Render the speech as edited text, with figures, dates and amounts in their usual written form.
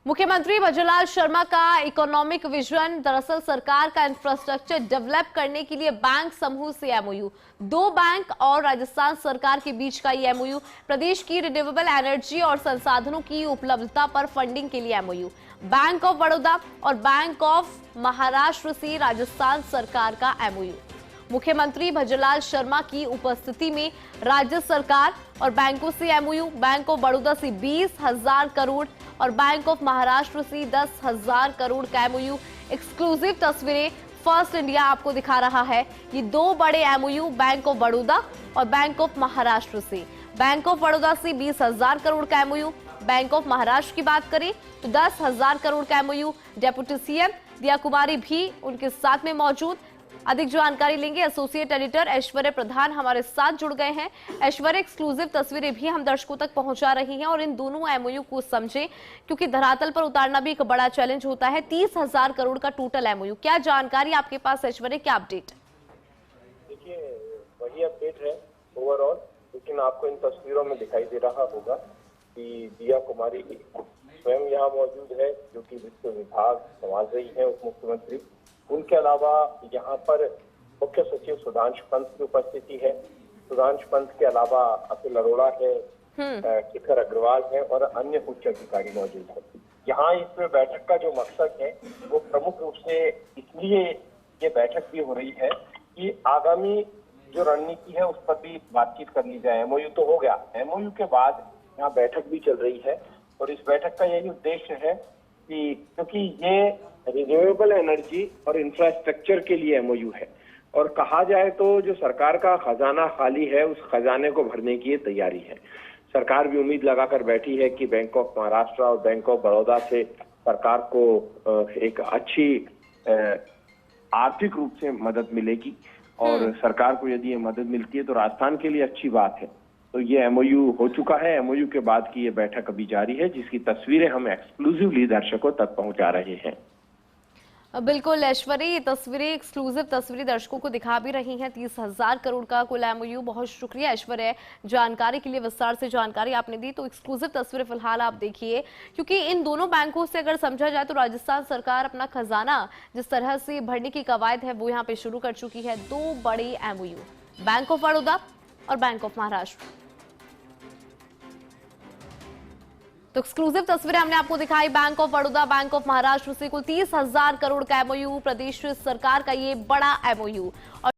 मुख्यमंत्री भजनलाल शर्मा का economic vision दरअसल सरकार का इंफ्रास्ट्रक्चर डेवलप करने के लिए बैंक समूह से एमओयू। दो बैंक और राजस्थान सरकार के बीच का ये एमओयू प्रदेश की रिन्यूएबल एनर्जी और संसाधनों की उपलब्धता पर फंडिंग के लिए एमओयू। बैंक ऑफ बड़ौदा और बैंक ऑफ महाराष्ट्र से राजस्थान सरकार का एमओयू। मुख्यमंत्री भजनलाल शर्मा की उपस्थिति में राज्य सरकार और बैंकों से एमओयू। बैंक ऑफ बड़ौदा से 20,000 करोड़ और बैंक ऑफ महाराष्ट्र से 10,000 करोड़ का एमओयू। एक्सक्लूसिव तस्वीरें फर्स्ट इंडिया आपको दिखा रहा है। ये दो बड़े एमओयू बैंक ऑफ बड़ौदा और बैंक ऑफ महाराष्ट्र से। बैंक ऑफ बड़ौदा से 20,000 करोड़ का एमओयू। बैंक ऑफ महाराष्ट्र की बात करें तो 10,000 करोड़ का एमओयू। डेप्यूटी सीएम दिया कुमारी भी उनके साथ में मौजूद। अधिक जानकारी लेंगे, एसोसिएट एडिटर ऐश्वर्य प्रधान हमारे साथ जुड़ गए हैं। ऐश्वर्य, एक्सक्लूसिव तस्वीरें भी हम दर्शकों तक पहुंचा रही हैं और इन दोनों एमओयू को समझें, क्योंकि धरातल पर उतारना भी एक बड़ा चैलेंज होता है। 30,000 करोड़ का टोटल एमओयू, क्या जानकारी आपके पास ऐश्वर्य, क्या अपडेट? देखिए, वही अपडेट है ओवरऑल, लेकिन आपको इन तस्वीरों में दिखाई दे रहा होगा कि दिया कुमारी स्वयं यहाँ मौजूद है, जो कि वित्त विभाग संभाल रही है, उप मुख्यमंत्री। उनके अलावा यहाँ पर मुख्य सचिव सुधांशु पंत की उपस्थिति है। सुधांशु पंत के अलावा अतुल अरोड़ा है, शिखर अग्रवाल है और अन्य उच्च अधिकारी मौजूद है। यहाँ इस बैठक का जो मकसद है वो प्रमुख रूप से इसलिए ये बैठक भी हो रही है कि आगामी जो रणनीति है उस पर भी बातचीत कर ली जाए। एमओयू तो हो गया, एमओयू के बाद यहाँ बैठक भी चल रही है और इस बैठक का यही उद्देश्य है कि क्योंकि ये रिन्यूएबल एनर्जी और इंफ्रास्ट्रक्चर के लिए एमओयू है और कहा जाए तो जो सरकार का खजाना खाली है उस खजाने को भरने की ये तैयारी है। सरकार भी उम्मीद लगाकर बैठी है कि बैंक ऑफ महाराष्ट्र और बैंक ऑफ बड़ौदा से सरकार को एक अच्छी आर्थिक रूप से मदद मिलेगी और सरकार को यदि ये मदद मिलती है तो राजस्थान के लिए अच्छी बात है। तो ये एमओयू हो चुका है। एमओयू के बाद की ये बैठक अभी जारी है, जिसकी तस्वीरें हम एक्सक्लूसिवली दर्शकों तक पहुंचा रहे हैं। बिल्कुल ऐश्वर्य, ये तस्वीरें एक्सक्लूसिव तस्वीरें दर्शकों को दिखा भी रही हैं। 30,000 करोड़ का कुल एमओयू। बहुत शुक्रिया ऐश्वर्य, जानकारी के लिए विस्तार से जानकारी आपने दी। तो एक्सक्लूसिव तस्वीरें फिलहाल आप देखिए, क्योंकि इन दोनों बैंकों से अगर समझा जाए तो राजस्थान सरकार अपना खजाना जिस तरह से भरने की कवायद है वो यहाँ पे शुरू कर चुकी है। दो बड़े एमओयू, बैंक ऑफ बड़ौदा और बैंक ऑफ महाराष्ट्र। तो एक्सक्लूसिव तस्वीरें हमने आपको दिखाई bank of Baroda, bank of Maharashtra से कुल 30,000 करोड़ का एमओयू। प्रदेश सरकार का ये बड़ा एमओयू।